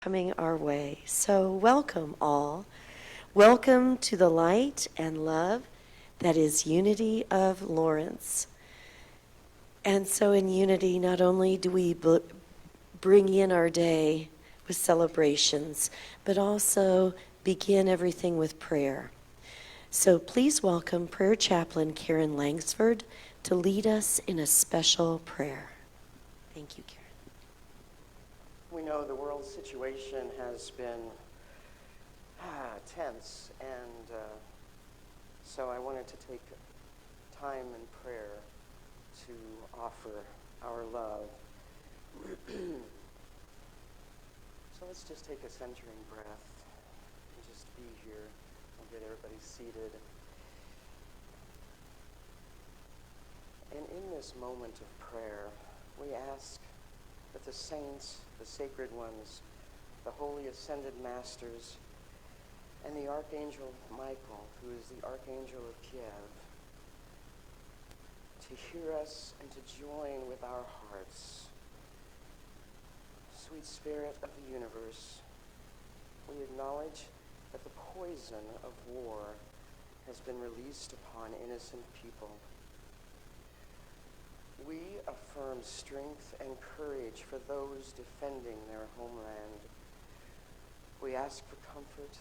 coming our way. So welcome all. Welcome to the light and love that is Unity of Lawrence. And so in Unity, not only do we bring in our day with celebrations, but also begin everything with prayer. So please welcome Prayer Chaplain Karen Langsford to lead us in a special prayer. Thank you, Karen. We know the world situation has been tense, and so I wanted to take time in prayer to offer our love. So let's just take a centering breath and just be here. We'll get everybody seated. And in this moment of prayer, we ask that the saints, the sacred ones, the holy ascended masters, and the Archangel Michael, who is the Archangel of Kiev, to hear us and to join with our hearts. Sweet Spirit of the universe, we acknowledge that the poison of war has been released upon innocent people. We affirm strength and courage for those defending their homeland. We ask for comfort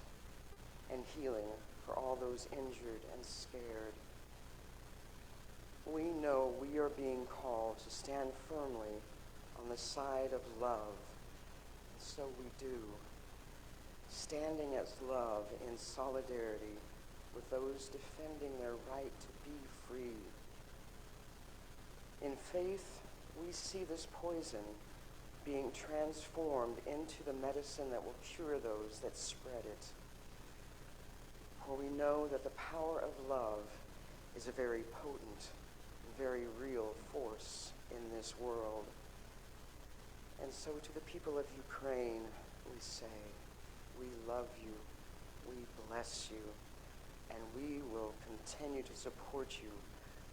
and healing for all those injured and scared. We know we are being called to stand firmly on the side of love, and so we do, standing as love in solidarity with those defending their right to be free. In faith, we see this poison being transformed into the medicine that will cure those that spread it. For we know that the power of love is a very potent, very real force in this world. And so to the people of Ukraine, we say, we love you, we bless you, and we will continue to support you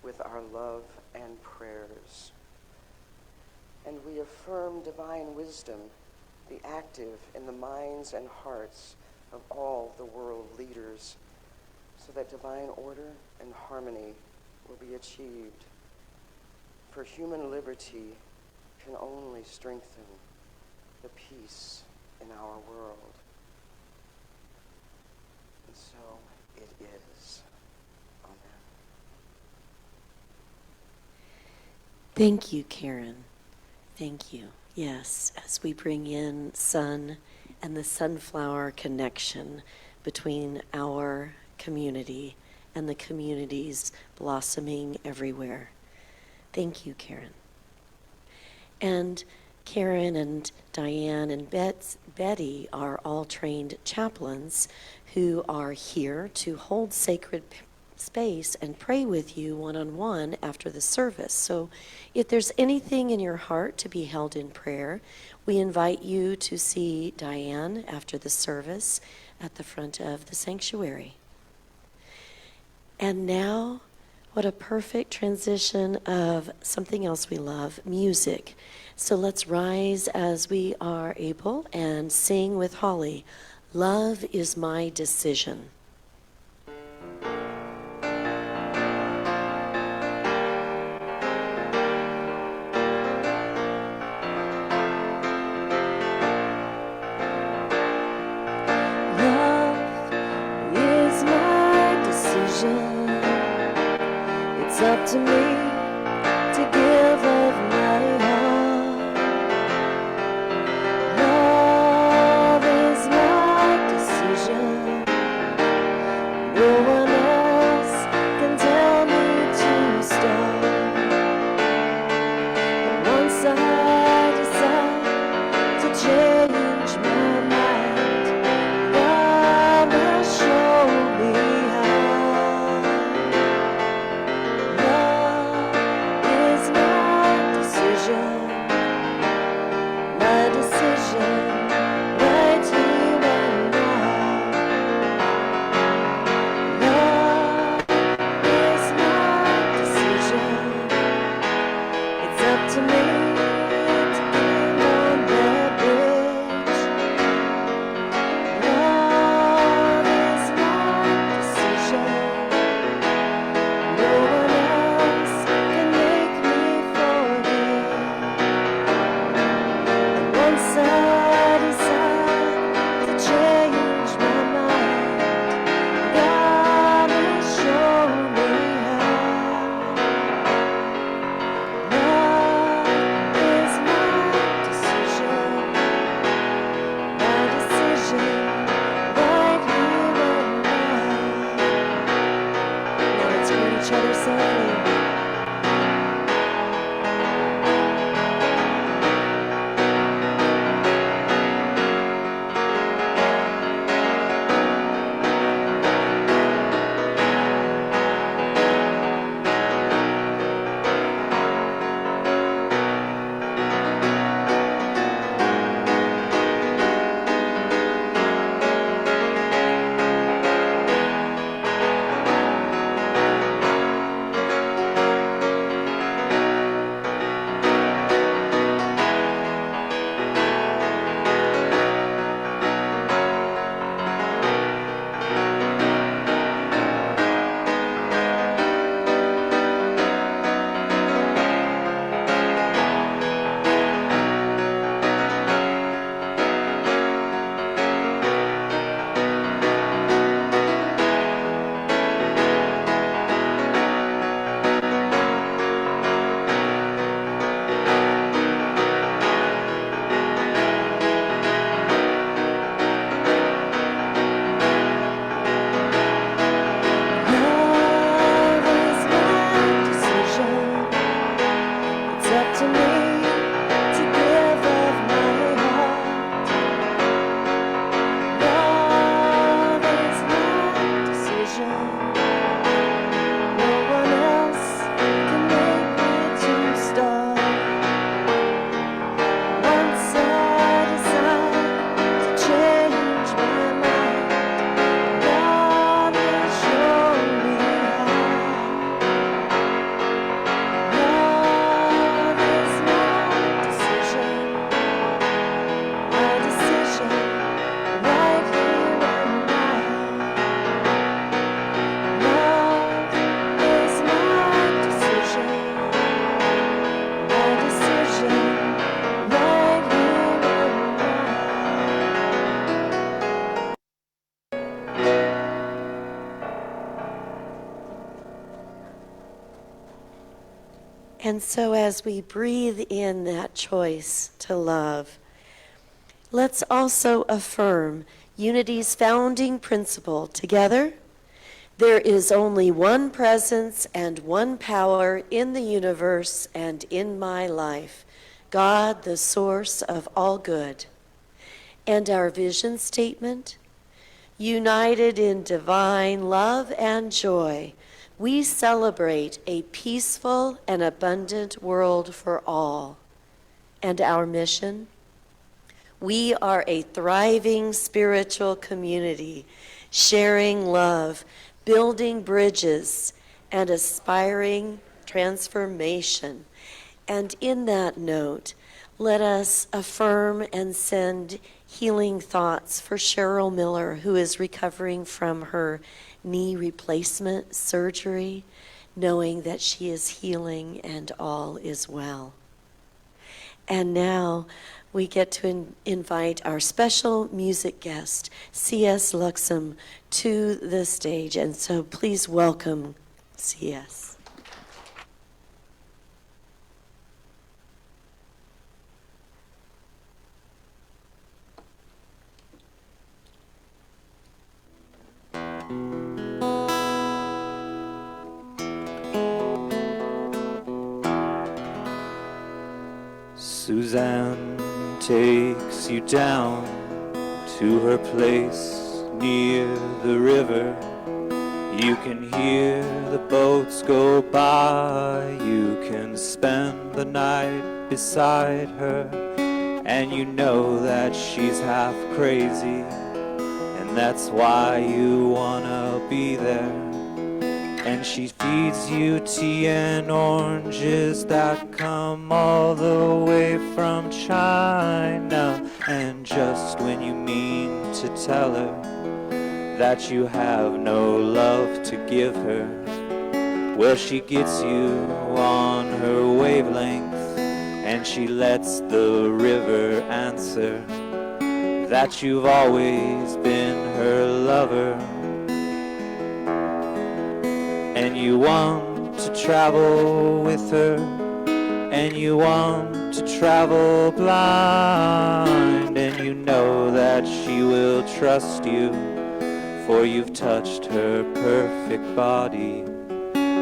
with our love and prayers. And we affirm divine wisdom, be active in the minds and hearts of all the world leaders, so that divine order and harmony will be achieved. For human liberty can only strengthen the peace in our world. And so it is. Amen. Thank you, Karen. Thank you. Yes, as we bring in sun and the sunflower connection between our community and the communities blossoming everywhere. Thank you, Karen. And Karen and Diane and Betty are all trained chaplains who are here to hold sacred space and pray with you one-on-one after the service. So if there's anything in your heart to be held in prayer, we invite you to see Diane after the service at the front of the sanctuary. And now, what a perfect transition of something else we love, music. So let's rise as we are able and sing with Holly, Love is My Decision. It's up to me to give of my heart. Love is my decision. No one else can tell me to stop. And once I decide to change my mind, God will show me how. Love And so as we breathe in that choice to love, let's also affirm Unity's founding principle together. There is only one presence and one power in the universe and in my life, God, the source of all good. And our vision statement, united in divine love and joy, we celebrate a peaceful and abundant world for all. And our mission, we are a thriving spiritual community, sharing love, building bridges, and aspiring transformation. And in that note, let us affirm and send healing thoughts for Cheryl Miller, who is recovering from her knee replacement surgery, knowing that she is healing and all is well. And now we get to invite our special music guest, C.S. Luxem, to the stage. And so please welcome C.S. Suzanne takes you down to her place near the river. You can hear the boats go by. You can spend the night beside her, and you know that she's half crazy, and that's why you wanna be there. And she feeds you tea and oranges that come all the way from China. And just when you mean to tell her that you have no love to give her, well, she gets you on her wavelength, and she lets the river answer that you've always been her lover. And you want to travel with her, and you want to travel blind, and you know that she will trust you, for you've touched her perfect body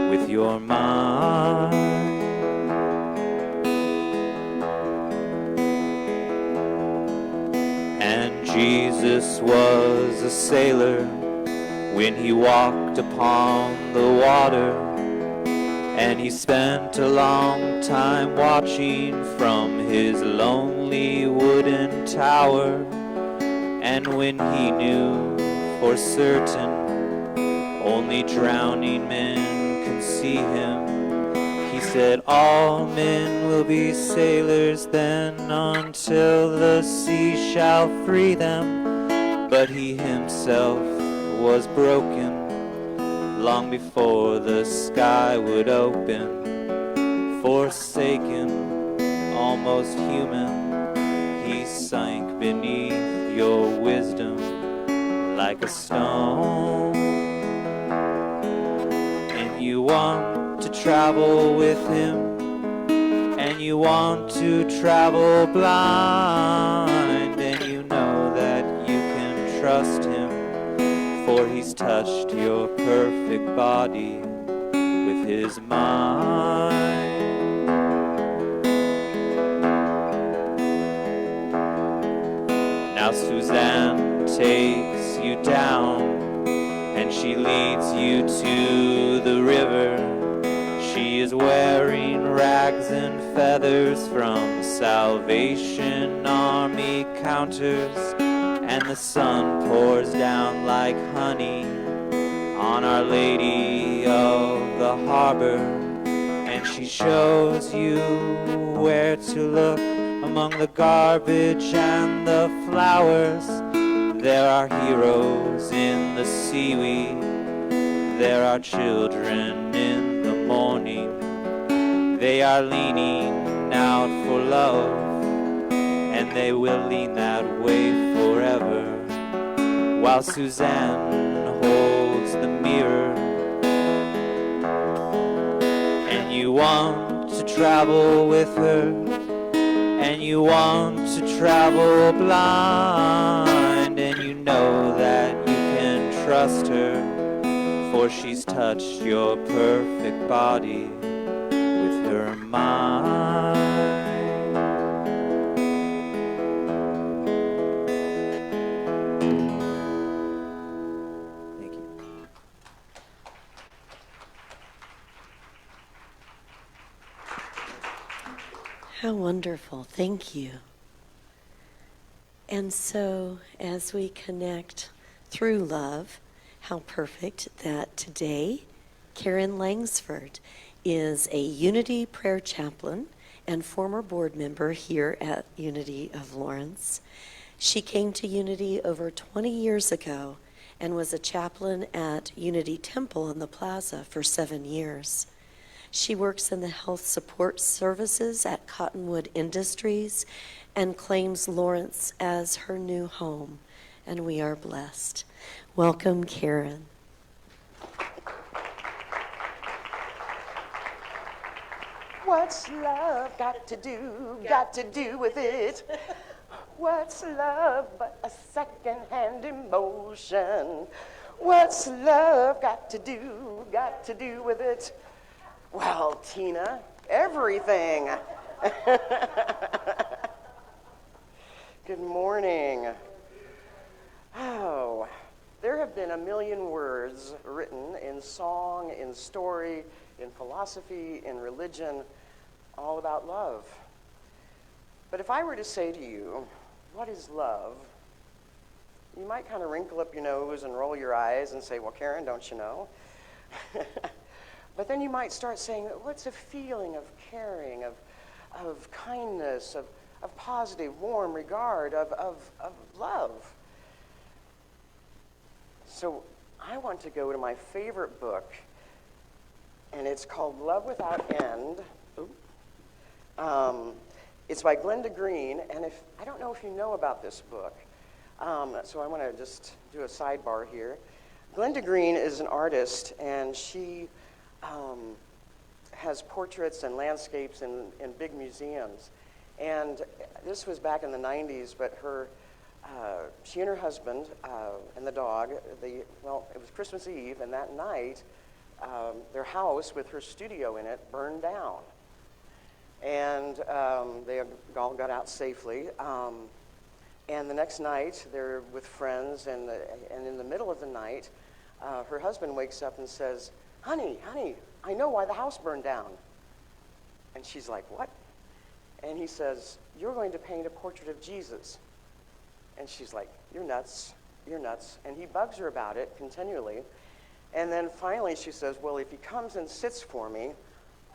with your mind. And Jesus was a sailor when he walked upon the water, and he spent a long time watching from his lonely wooden tower. And when he knew for certain only drowning men can see him, he said, all men will be sailors then, until the sea shall free them. But he himself was broken long before the sky would open. Forsaken, almost human, he sank beneath your wisdom like a stone. And you want to travel with him, and you want to travel blind, and you know that you can trust him, for he's touched your perfect body with his mind. Now Suzanne takes you down, and she leads you to the river. She is wearing rags and feathers from Salvation Army counters, and the sun pours down like honey on Our Lady of the Harbor. And she shows you where to look among the garbage and the flowers. There are heroes in the seaweed, there are children in the morning. They are leaning out for love, and they will lean that way forever, while Suzanne holds the mirror. And you want to to travel with her, and you want to travel blind, and you know that you can trust her, for she's touched your perfect body with her mind. Thank you. How wonderful. Thank you. And so, as we connect through love, how perfect that today Karen Langsford is a Unity Prayer Chaplain and former board member here at Unity of Lawrence. She came to Unity over 20 years ago and was a chaplain at Unity Temple in the Plaza for 7 years. She works in the health support services at Cottonwood Industries and claims Lawrence as her new home, and we are blessed. Welcome, Karen. What's love got to do with it? What's love but a second-hand emotion? What's love got to do with it? Well, Tina, everything. Good morning. Oh, there have been a million words written in song, in story, in philosophy, in religion, all about love. But if I were to say to you, what is love? You might kind of wrinkle up your nose and roll your eyes and say, well, Karen, don't you know? But then you might start saying, what's a feeling of caring, of kindness, of positive, warm regard, of love? So I want to go to my favorite book, and it's called Love Without End. It's by Glenda Green, and I don't know if you know about this book, so I want to just do a sidebar here. Glenda Green is an artist, and she has portraits and landscapes in big museums. And this was back in the 90s, but she and her husband and the dog, it was Christmas Eve, and that night, their house with her studio in it burned down. And they all got out safely. And the next night, they're with friends, and in the middle of the night, her husband wakes up and says, honey, I know why the house burned down. And she's like, what? And he says, you're going to paint a portrait of Jesus. And she's like, you're nuts. And he bugs her about it continually. And then finally she says, well, if he comes and sits for me,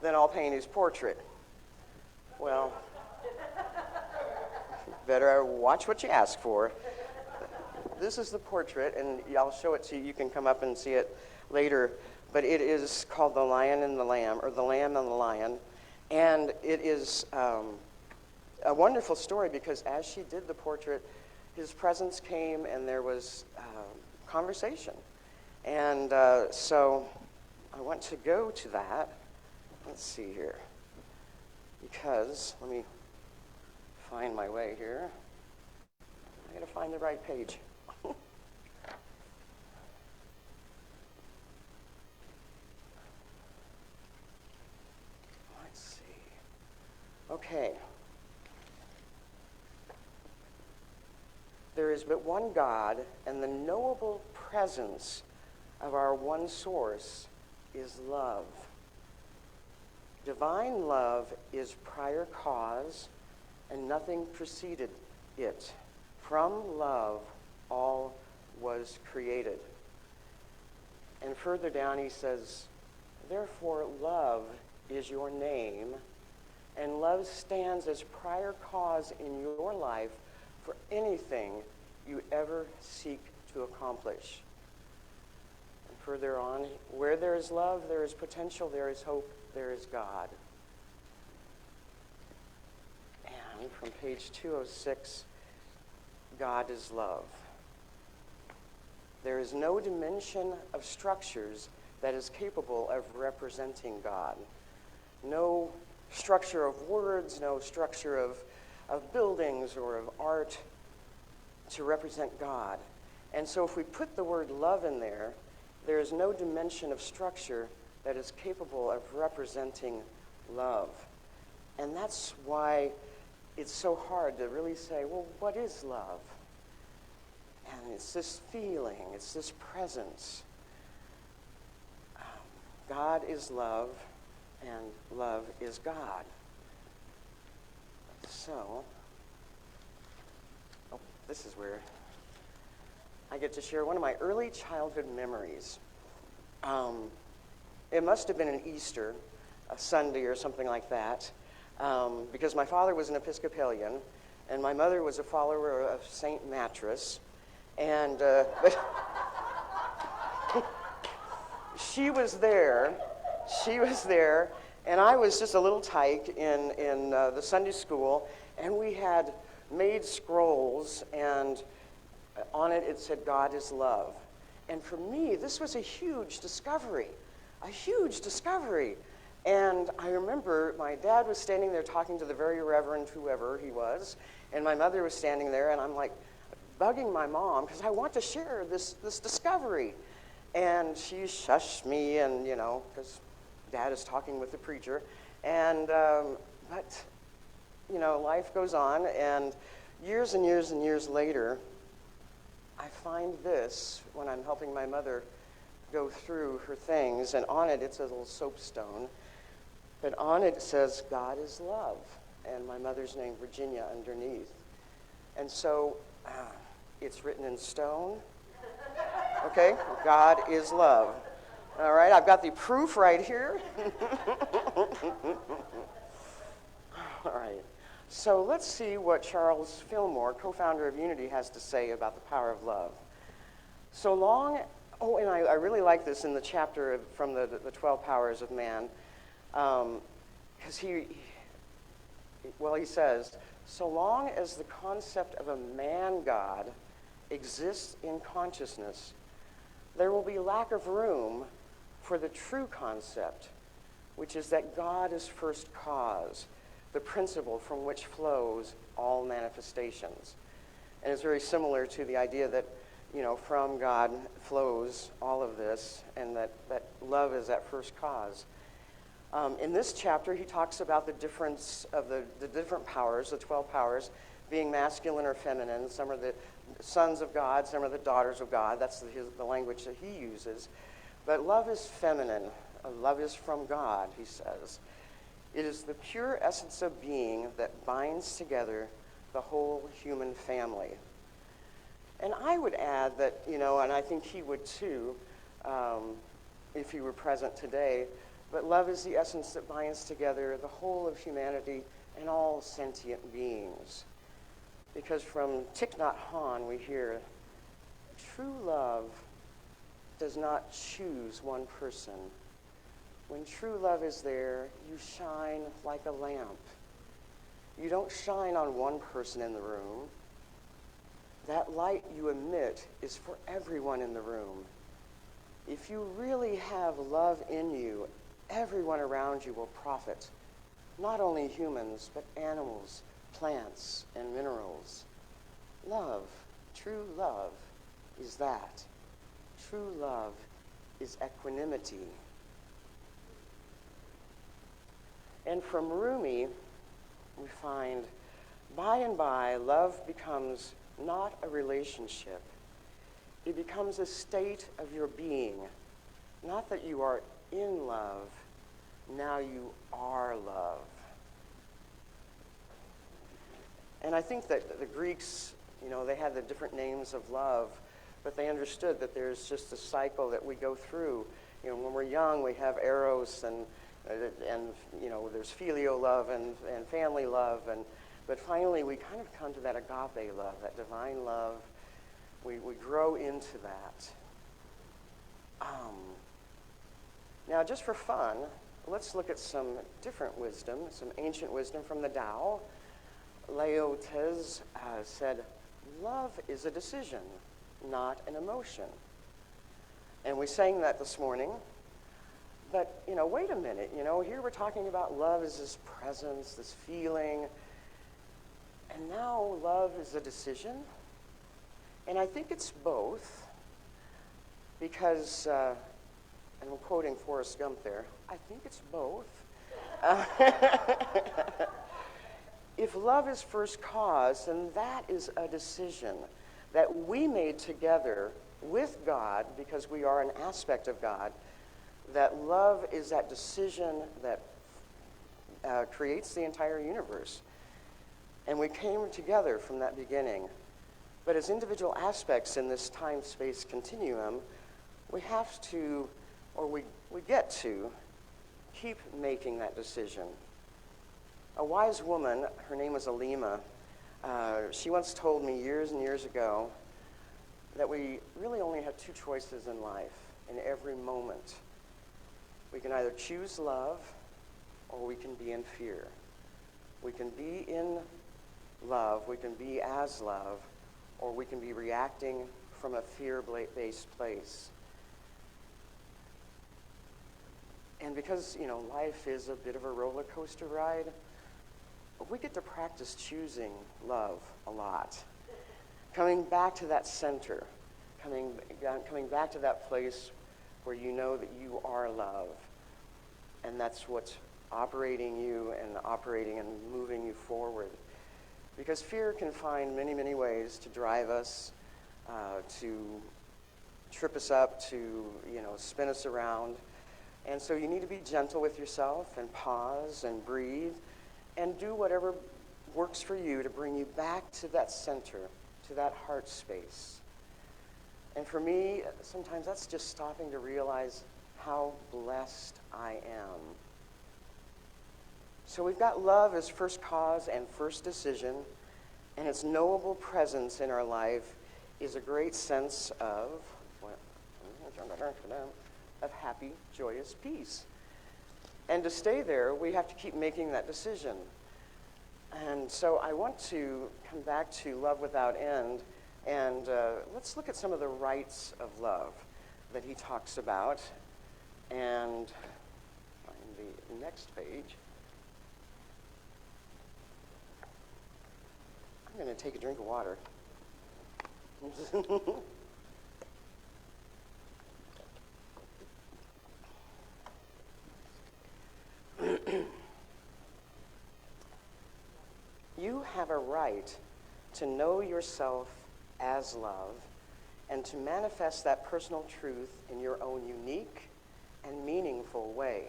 then I'll paint his portrait. Well, better watch what you ask for. This is the portrait, and I'll show it to you. You can come up and see it later. But it is called The Lion and the Lamb, or The Lamb and the Lion. And it is a wonderful story because as she did the portrait, his presence came and there was conversation. And so I want to go to that. Let's see here. Because, let me find my way here. I gotta find the right page. Let's see. Okay. There is but one God, and the knowable presence of our one source is love. Divine love is prior cause, and nothing preceded it. From love, all was created. And further down he says, therefore love is your name, and love stands as prior cause in your life for anything you ever seek to accomplish. And further on, where there is love, there is potential, there is hope, there is God. And from page 206, God is love. There is no dimension of structures that is capable of representing God. No structure of words, no structure of buildings or of art to represent God. And so if we put the word love in there, there is no dimension of structure that is capable of representing love. And that's why it's so hard to really say, well, what is love? And it's this feeling, it's this presence. God is love, and love is God. So, this is where I get to share one of my early childhood memories. It must have been an Easter, a Sunday or something like that, because my father was an Episcopalian, and my mother was a follower of St. Mattress, and but she was there, and I was just a little tyke in the Sunday school, and we had made scrolls, and on it said, God is love. And for me, this was a huge discovery. And I remember my dad was standing there talking to the very reverend whoever he was, and my mother was standing there, and I'm like bugging my mom because I want to share this discovery. And she shushed me, and because dad is talking with the preacher. And but life goes on, and years and years and years later, I find this when I'm helping my mother go through her things, and on it, it's a little soapstone, but on it says, God is love, and my mother's name, Virginia, underneath. And so it's written in stone, okay? God is love. All right, I've got the proof right here. All right. So let's see what Charles Fillmore, co-founder of Unity, has to say about the power of love. So long, and I really like this in the chapter from the 12 Powers of Man, because he says, so long as the concept of a man-God exists in consciousness, there will be lack of room for the true concept, which is that God is first cause, the principle from which flows all manifestations. And it's very similar to the idea that, from God flows all of this, and that love is that first cause. In this chapter, he talks about the difference of the different powers, the 12 powers, being masculine or feminine. Some are the sons of God, some are the daughters of God. That's the language that he uses. But love is feminine. Love is from God, he says. It is the pure essence of being that binds together the whole human family. And I would add that, and I think he would too, if he were present today, but love is the essence that binds together the whole of humanity and all sentient beings. Because from Thich Nhat Hanh we hear, true love does not choose one person. When true love is there, you shine like a lamp. You don't shine on one person in the room. That light you emit is for everyone in the room. If you really have love in you, everyone around you will profit. Not only humans, but animals, plants, and minerals. Love, true love, is that. True love is equanimity. And from Rumi, we find, by and by, love becomes not a relationship. It becomes a state of your being. Not that you are in love, now you are love. And I think that the Greeks, they had the different names of love, but they understood that there's just a cycle that we go through. When we're young, we have eros, and there's filial love and family love, but finally we kind of come to that agape love, that divine love. We grow into that. Now, just for fun, let's look at some different wisdom, some ancient wisdom from the Tao. Lao Tzu said, love is a decision, not an emotion. And we sang that this morning. But, wait a minute, here we're talking about love as this presence, this feeling, and now love is a decision. And I think it's both, because, and I'm quoting Forrest Gump there, I think it's both. If love is first cause, then that is a decision that we made together with God, because we are an aspect of God, that love is that decision that creates the entire universe. And we came together from that beginning. But as individual aspects in this time-space continuum, we have to, or we get to, keep making that decision. A wise woman, her name was Alima, she once told me years and years ago that we really only have two choices in life, in every moment. We can either choose love, or we can be in fear. We can be in love, we can be as love, or we can be reacting from a fear-based place. And because, life is a bit of a roller coaster ride, we get to practice choosing love a lot. Coming back to that center, coming back to that place where you know that you are love, and that's what's operating you and operating and moving you forward. Because fear can find many, many ways to drive us, to trip us up, to spin us around. And so you need to be gentle with yourself and pause and breathe and do whatever works for you to bring you back to that center, to that heart space. And for me, sometimes that's just stopping to realize how blessed I am. So we've got love as first cause and first decision, and its knowable presence in our life is a great sense of happy, joyous peace. And to stay there, we have to keep making that decision. And so I want to come back to love without end, and let's look at some of the rights of love that he talks about. And find the next page. I'm going to take a drink of water. You have a right to know yourself as love and to manifest that personal truth in your own unique and meaningful way.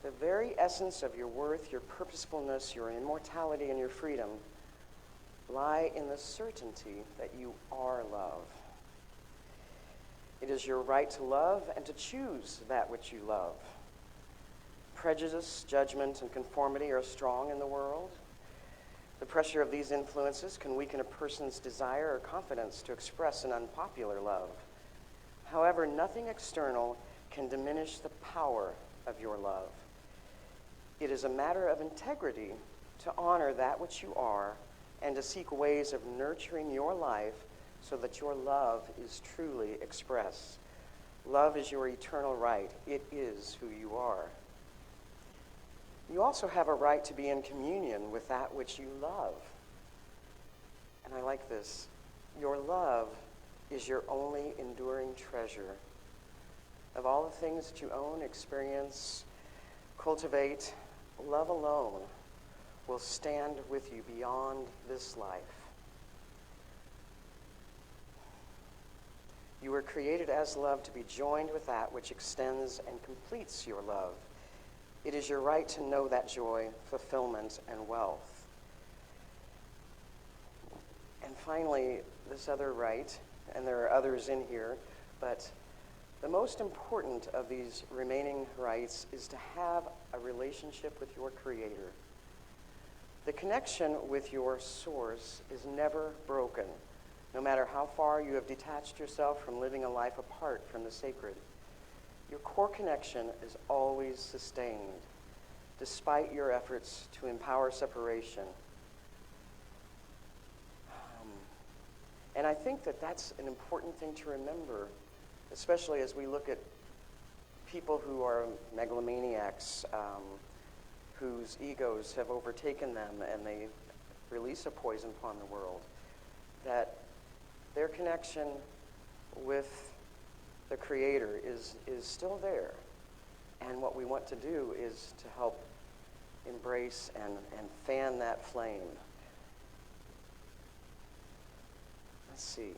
The very essence of your worth, your purposefulness, your immortality, and your freedom lie in the certainty that you are love. It is your right to love and to choose that which you love. Prejudice, judgment, and conformity are strong in the world. The pressure of these influences can weaken a person's desire or confidence to express an unpopular love. However, nothing external can diminish the power of your love. It is a matter of integrity to honor that which you are and to seek ways of nurturing your life so that your love is truly expressed. Love is your eternal right. It is who you are. You also have a right to be in communion with that which you love. And I like this. Your love is your only enduring treasure. Of all the things that you own, experience, cultivate, love alone will stand with you beyond this life. You were created as love to be joined with that which extends and completes your love. It is your right to know that joy, fulfillment, and wealth. And finally, this other right, and there are others in here, but the most important of these remaining rights is to have a relationship with your Creator. The connection with your source is never broken, no matter how far you have detached yourself from living a life apart from the sacred. Your core connection is always sustained, despite your efforts to empower separation. And I think that that's an important thing to remember, especially as we look at people who are megalomaniacs, whose egos have overtaken them and they release a poison upon the world, that their connection with the Creator is still there. And what we want to do is to help embrace and fan that flame. Let's see.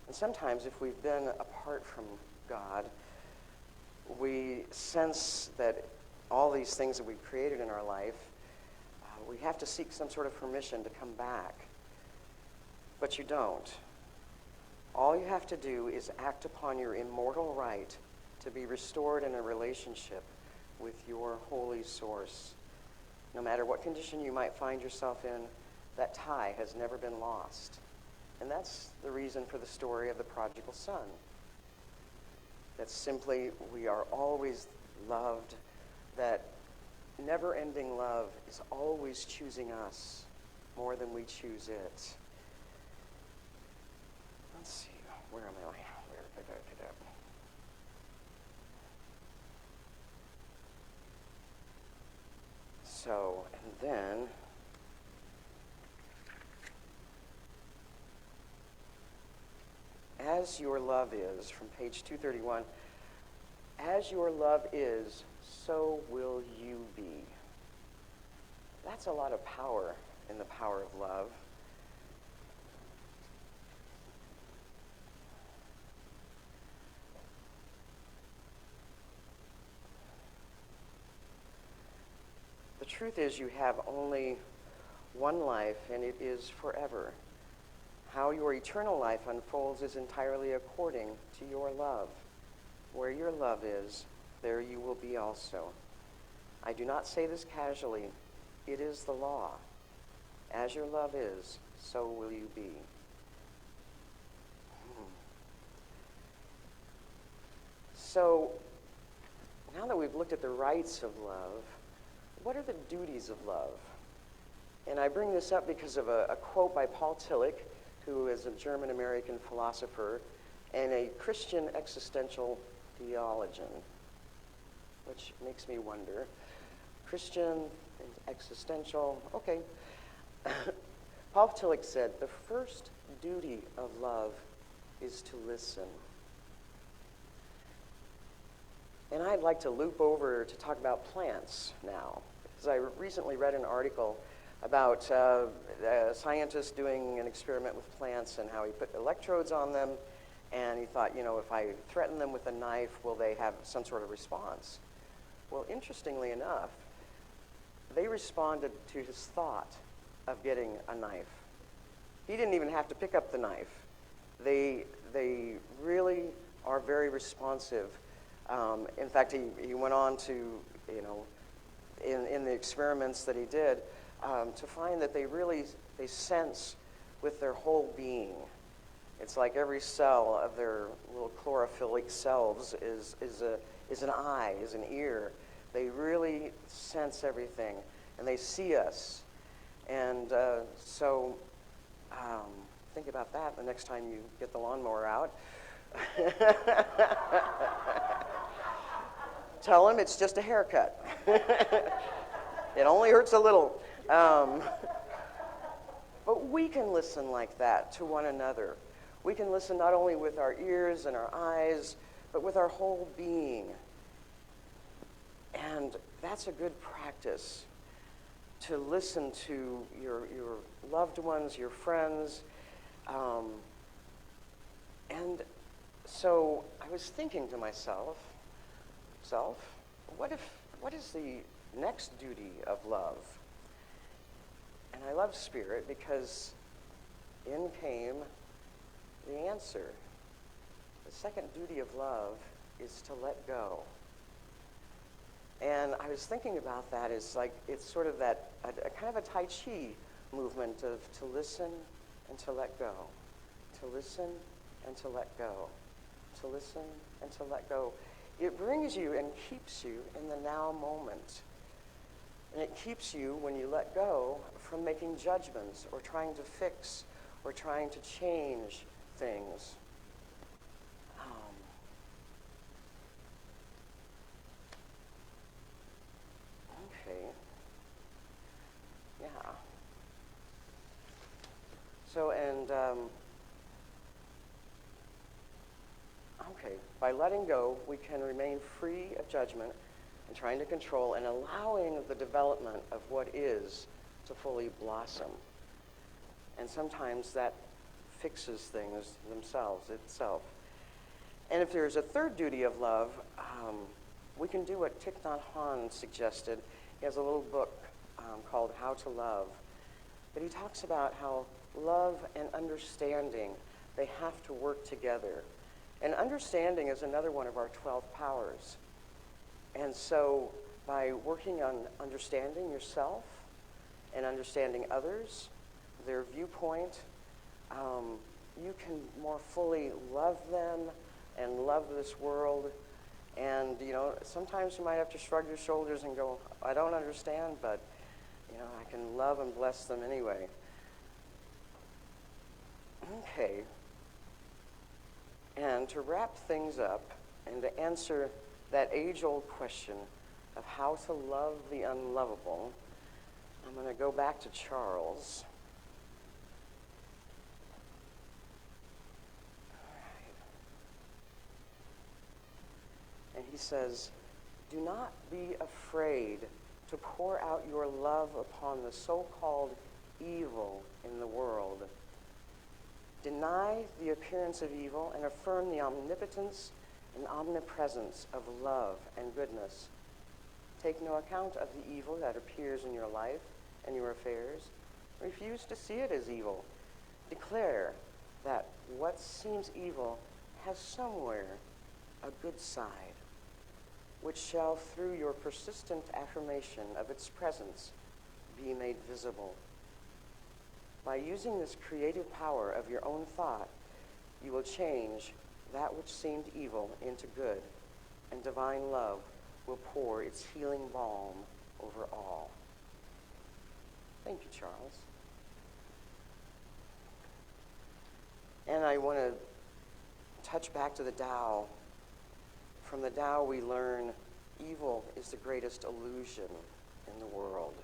And sometimes if we've been apart from God, we sense that all these things that we've created in our life, we have to seek some sort of permission to come back. But you don't. All you have to do is act upon your immortal right to be restored in a relationship with your holy source. No matter what condition you might find yourself in, that tie has never been lost. And that's the reason for the story of the prodigal son. That simply we are always loved, that never-ending love is always choosing us more than we choose it. Let's see, where am I? Where did I pick it up? So, and then, as your love is, from page 231, as your love is, so will you be. That's a lot of power in the power of love. The truth is you have only one life, and it is forever. How your eternal life unfolds is entirely according to your love. Where your love is, there you will be also. I do not say this casually. It is the law. As your love is, so will you be. So, now that we've looked at the rights of love, what are the duties of love? And I bring this up because of a quote by Paul Tillich, who is a German-American philosopher and a Christian existential theologian, which makes me wonder. Christian and existential, okay. Paul Tillich said, the first duty of love is to listen. And I'd like to loop over to talk about plants now, because I recently read an article about a scientist doing an experiment with plants and how he put electrodes on them, and he thought, if I threaten them with a knife, will they have some sort of response? Well, interestingly enough, they responded to his thought of getting a knife. He didn't even have to pick up the knife. They really are very responsive. In fact, he went on to, in the experiments that he did, to find that they sense with their whole being. It's like every cell of their little chlorophyll selves is an eye, is an ear. They really sense everything, and they see us. And so think about that the next time you get the lawnmower out. Tell them it's just a haircut. It only hurts a little. But we can listen like that to one another. We can listen not only with our ears and our eyes, but with our whole being. And that's a good practice, to listen to your loved ones, your friends. And so I was thinking to myself, what is the next duty of love? And I love Spirit because in came the answer. The second duty of love is to let go. And I was thinking about that as it's sort of that, a kind of a Tai Chi movement of to listen and to let go. To listen and to let go. To listen and to let go. It brings you and keeps you in the now moment. And it keeps you, when you let go, from making judgments or trying to fix or trying to change things. Okay. Yeah. So, okay, by letting go, we can remain free of judgment and trying to control and allowing the development of what is to fully blossom. And sometimes that fixes things itself. And if there's a third duty of love, we can do what Thich Nhat Hanh suggested. He has a little book called How to Love. But he talks about how love and understanding, they have to work together. And understanding is another one of our 12 powers. And so by working on understanding yourself and understanding others, their viewpoint, you can more fully love them and love this world. And, you know, sometimes you might have to shrug your shoulders and go, I don't understand, but, you know, I can love and bless them anyway. Okay. And to wrap things up and to answer that age-old question of how to love the unlovable, I'm going to go back to Charles. And he says, do not be afraid to pour out your love upon the so-called evil in the world. Deny the appearance of evil and affirm the omnipotence and omnipresence of love and goodness. Take no account of the evil that appears in your life and your affairs. Refuse to see it as evil. Declare that what seems evil has somewhere a good side, which shall, through your persistent affirmation of its presence, be made visible. By using this creative power of your own thought, you will change that which seemed evil into good, and divine love will pour its healing balm over all. Thank you, Charles. And I want to touch back to the Tao. From the Tao we learn evil is the greatest illusion in the world.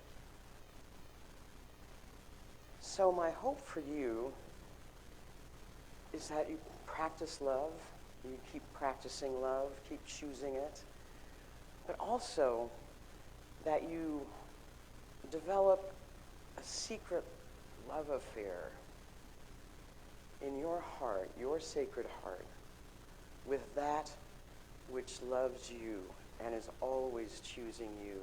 So my hope for you is that you practice love, you keep practicing love, keep choosing it, but also that you develop a secret love affair in your heart, your sacred heart, with that which loves you and is always choosing you.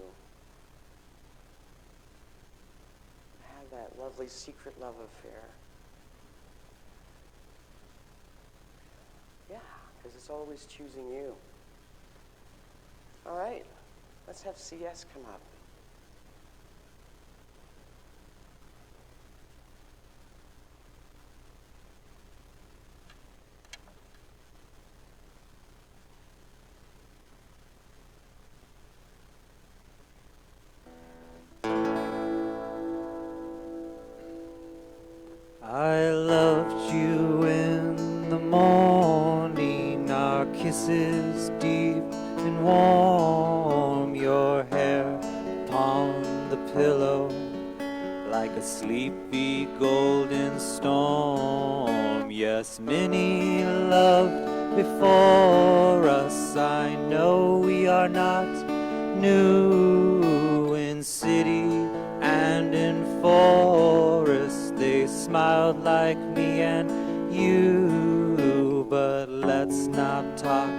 Have that lovely secret love affair. Yeah, because it's always choosing you. All right, let's have CS come up. I loved you in the morning, our kisses deep and warm, your hair upon the pillow like a sleepy golden storm. Yes, many loved before us, I know we are not new. In city and in forest they smiled like me and you, but let's not talk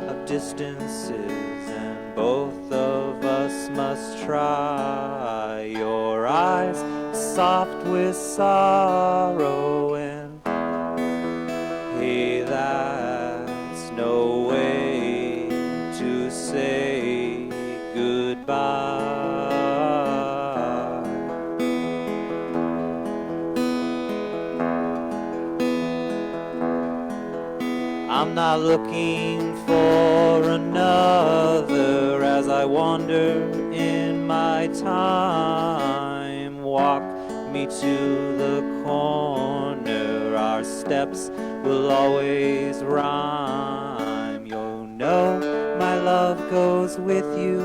of distances, and both of us must try. Your eyes soft with sorrow, and hey, that's no way to say goodbye. I'm not looking for another as I wander in my time. Walk me to the corner, our our steps will always rhyme. You know my love goes with you,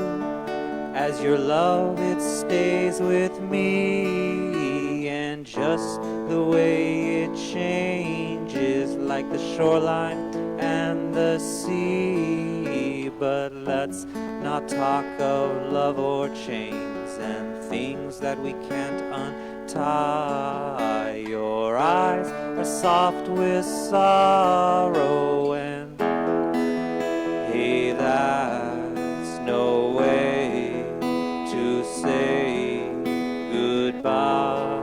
as your love it stays with me, and just the way it changes like the shoreline and the sea. But let's not talk of love or chains and things that we can't untie. Your eyes are soft with sorrow, and hey, that's no way to say goodbye.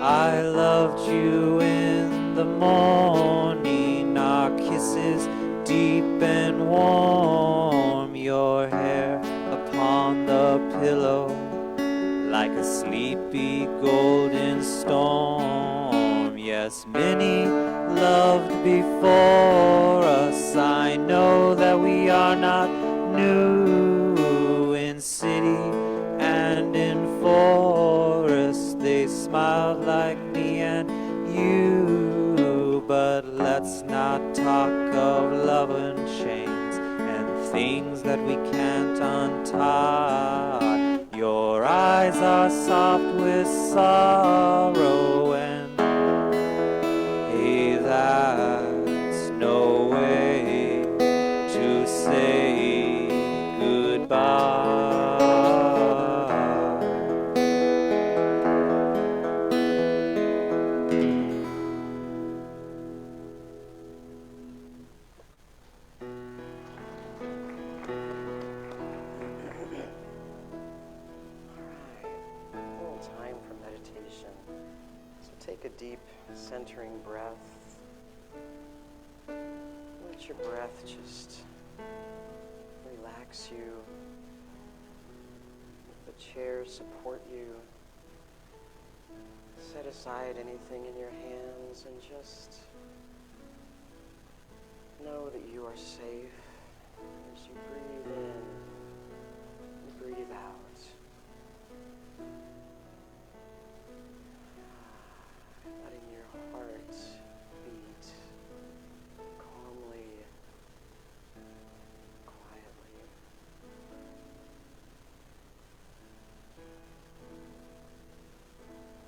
I loved you in the morning, our kisses deep and warm, your hair upon the pillow like a sleepy golden storm. Yes, many loved before us. I know that we are not new. In city and in forest, they smiled like me and you. But let's not talk of love and chains and things that we can't untie. Your eyes are soft with sorrow, and hey, that's no way to say goodbye. A little time for meditation. So take a deep centering breath. Let your breath just relax you. Let the chair support you. Set aside anything in your hands and just know that you are safe as you breathe in and breathe out. Letting your heart beat calmly, quietly.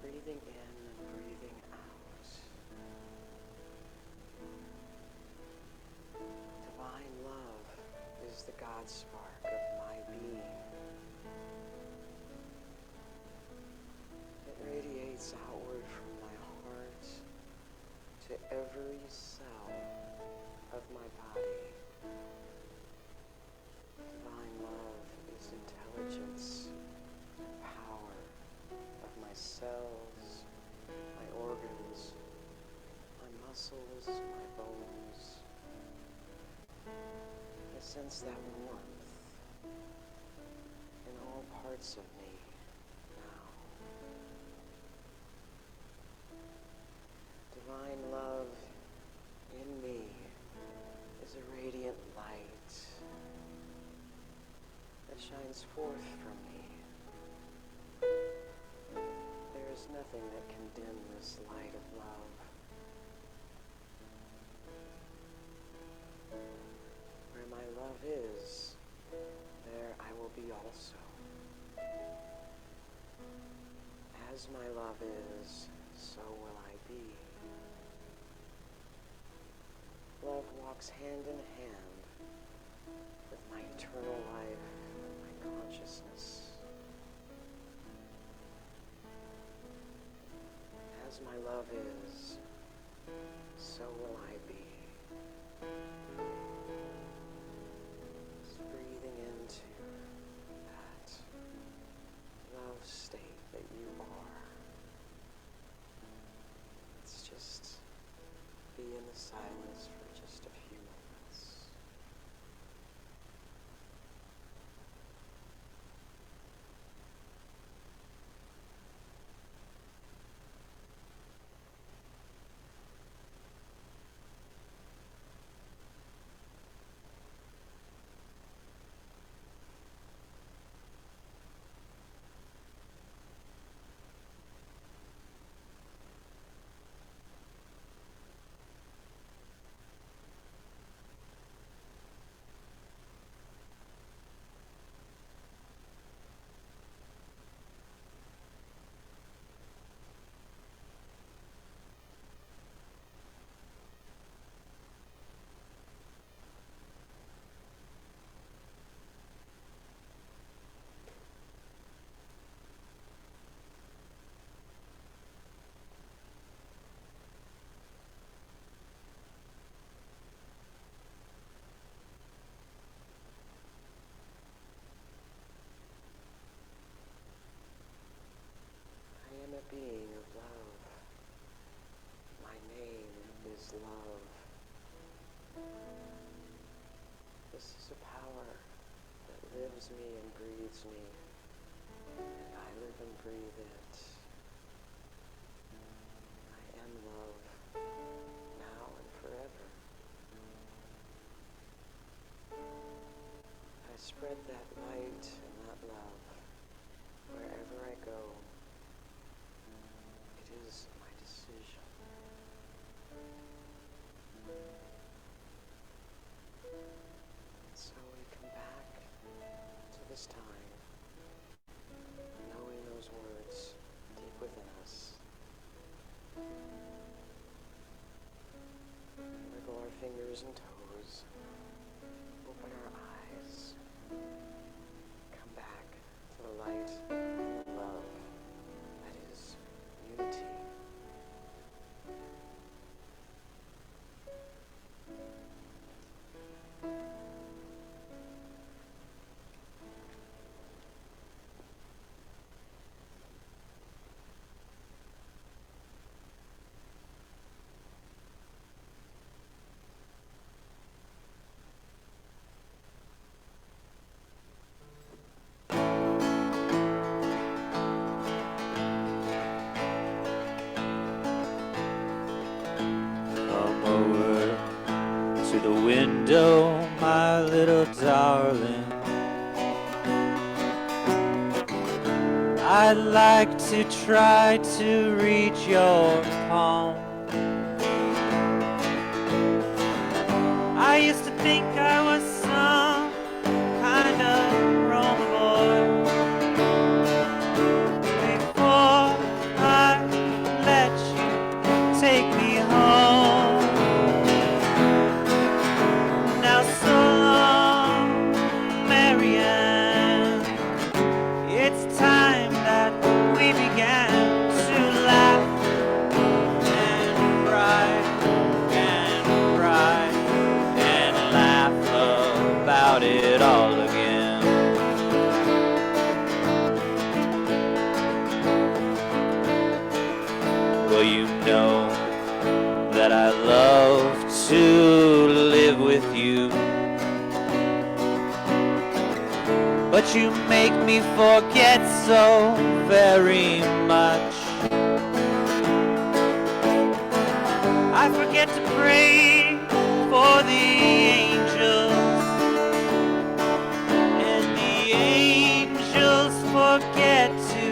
Breathing in and breathing out. Divine love is the God spark of my being. It radiates outward from my heart to every cell of my body. Divine love is intelligence and power of my cells, my organs, my muscles, my bones. I sense that warmth in all parts of me now. Divine love in me is a radiant light that shines forth from me. There is nothing that can dim this light of love. Where my love is, there I will be also. As my love is, so will I be. Love walks hand in hand with my eternal life and my consciousness. As my love is, so will I be. Just breathing into that love state that you are. Let's just be in the silence for just a few moments. This is a power that lives me and breathes me, and I live and breathe it. I am love, now and forever. I spread that light and that love wherever I go. It is my decision. So we come back to this time, knowing those words deep within us. Wiggle our fingers and toes, open our eyes, come back to the light and love that is unity. Come over to the window, my little darling. I'd like to try to reach your palm. I used to think I was some kind of Roma boy before I let you take me home. Now so long, Marianne. It's time that we began to laugh and cry and cry and laugh about it all again. Well, you know that I love to live with you, but you make me forget so very much. I forget to pray for the angels, and the angels forget to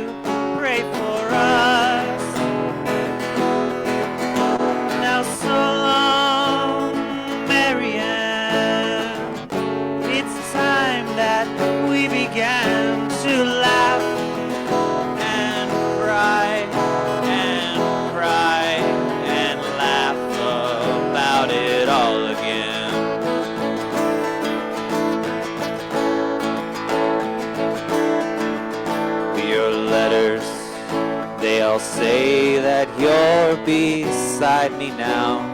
pray for us. Now so long, Marianne. It's time that we began to laugh and cry and cry and laugh about it all again. Your letters, they all say that you're beside me now.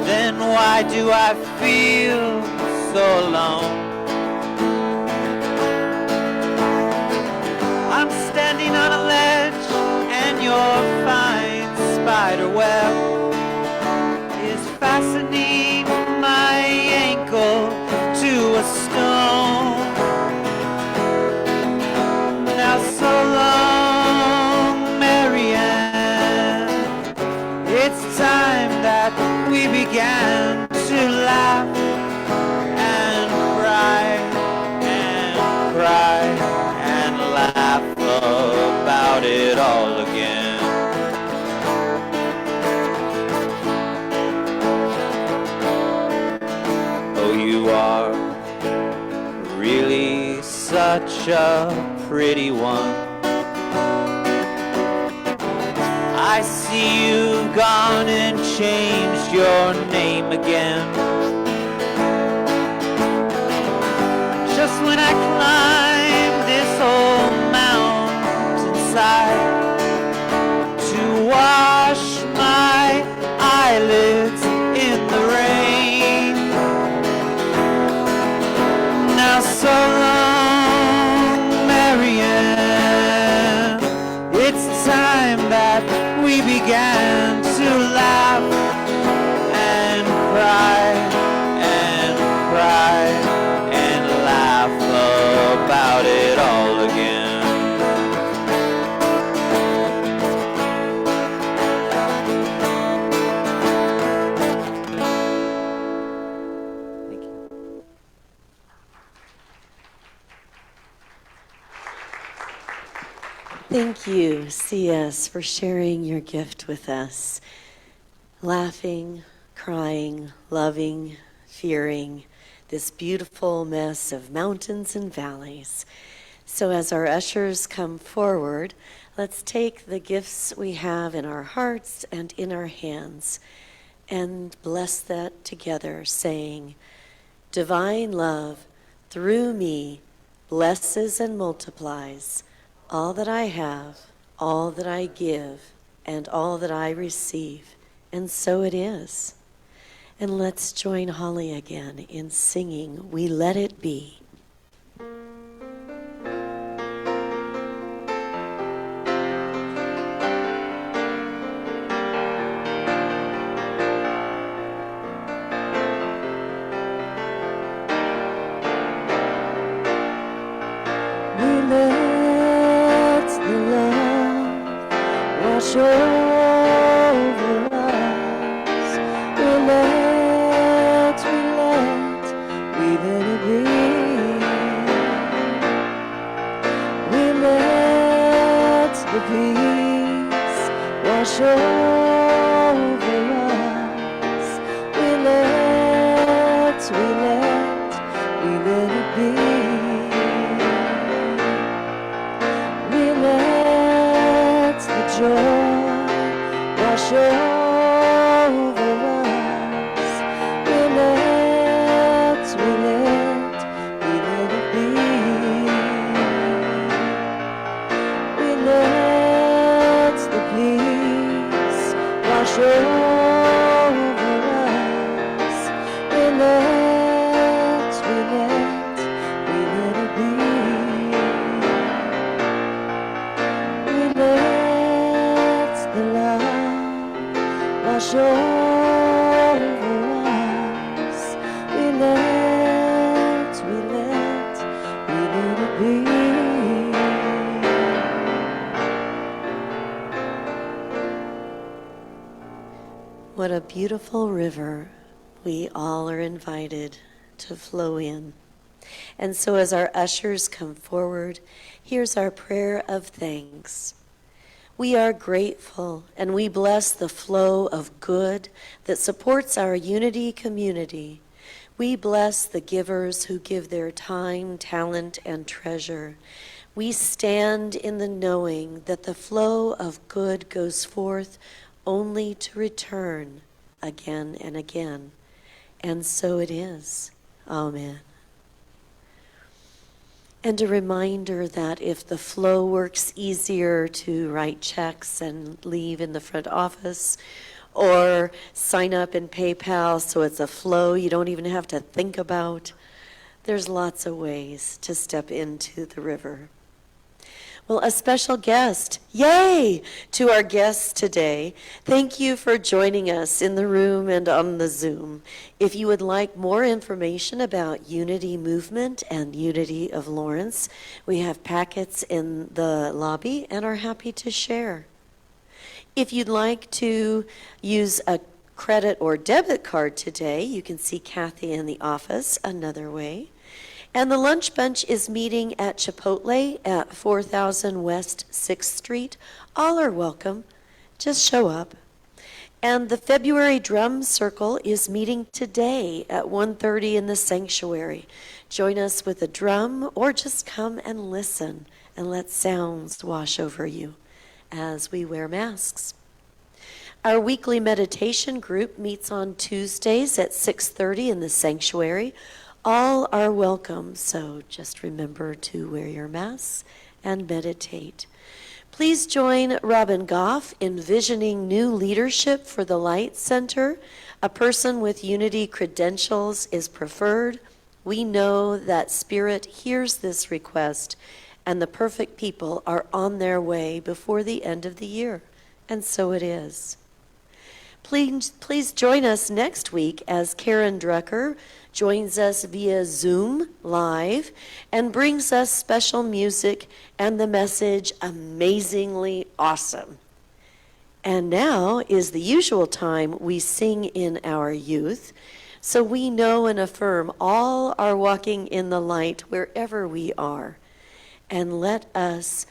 Then why do I feel so alone? I'm standing on a ledge and your fine spider web is fastening my ankle to a stone. Now so long, Marianne. It's time that we began to laugh and cry and cry and laugh about it all again. Oh, you are really such a pretty one. I see you've gone and changed your name again. Just when I climb this old mountainside to wash my eyelids in the rain. Now so long, Marianne. It's time that we began to laugh and cry Thank you, CS, for sharing your gift with us. Laughing, crying, loving, fearing, this beautiful mess of mountains and valleys. So as our ushers come forward, let's take the gifts we have in our hearts and in our hands and bless that together, saying, divine love through me blesses and multiplies all that I have, all that I give, and all that I receive. And so it is. And let's join Holly again in singing, We Let It Be. Wash over us. We let it be. We let the peace wash over us. We let it be. We let the joy wash over us. We let it be. We let the peace wash over us. We let it be. We let the love wash over us. We let it be. What a beautiful river we all are invited to flow in. And so as our ushers come forward, here's our prayer of thanks. We are grateful and we bless the flow of good that supports our unity community. We bless the givers who give their time, talent, and treasure. We stand in the knowing that the flow of good goes forth only to return again and again. And so it is. Amen. And a reminder that if the flow works easier to write checks and leave in the front office, or sign up in PayPal so it's a flow you don't even have to think about, there's lots of ways to step into the river. Well, a special guest, yay, to our guests today. Thank you for joining us in the room and on the Zoom. If you would like more information about Unity Movement and Unity of Lawrence, we have packets in the lobby and are happy to share. If you'd like to use a credit or debit card today, you can see Kathy in the office another way. And the Lunch Bunch is meeting at Chipotle at 4000 West 6th Street. All are welcome. Just show up. And the February Drum Circle is meeting today at 1:30 in the sanctuary. Join us with a drum or just come and listen and let sounds wash over you as we wear masks. Our weekly meditation group meets on Tuesdays at 6:30 in the sanctuary. All are welcome, so just remember to wear your masks and meditate. Please join Robin Goff in visioning new leadership for the Light Center. A person with Unity credentials is preferred. We know that Spirit hears this request, and the perfect people are on their way before the end of the year, and so it is. Please join us next week as Karen Drucker joins us via Zoom live and brings us special music and the message Amazingly Awesome. And now is the usual time we sing in our youth, so we know and affirm all are walking in the light wherever we are. And let us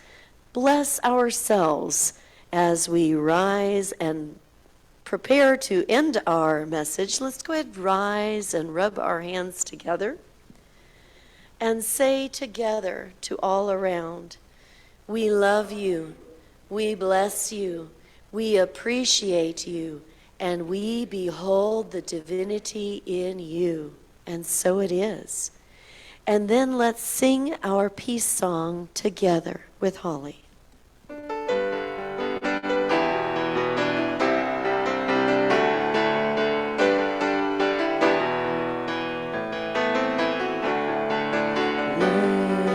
bless ourselves as we rise and prepare to end our message. Let's go ahead and rise and rub our hands together and say together to all around, we love you, we bless you, we appreciate you, and we behold the divinity in you. And so it is. And then let's sing our peace song together with Holly.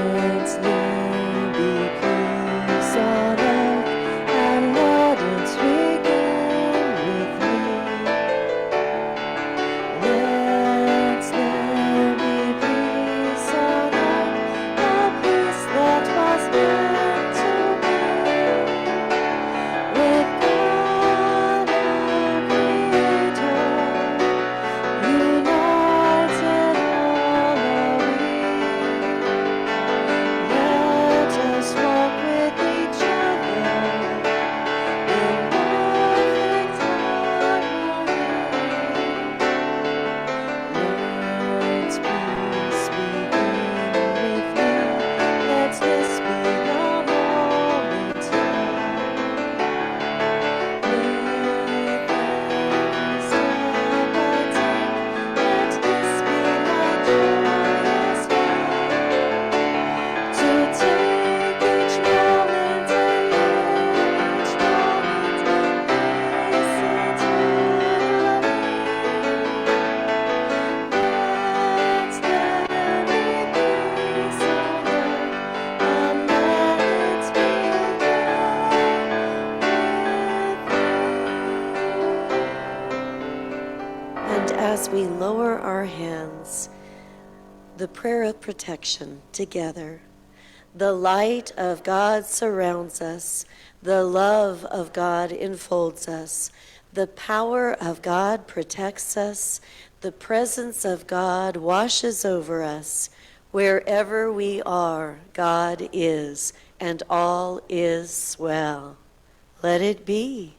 Let there be peace on earth, and let it begin with me. Let there be peace on earth, a peace that was meant to be. With God our Creator, united all are we. Let us walk with each other in perfect harmony. Let peace begin with me. Let this be the moment with every step I take. Let this be my joyous life. To take each moment and live each moment, listen to your name. Let there be peace on earth, and let it begin with you. And as we lower our hands, the prayer of protection together. The light of God surrounds us. The love of God enfolds us. The power of God protects us. The presence of God washes over us. Wherever we are, God is, and all is well. Let it be.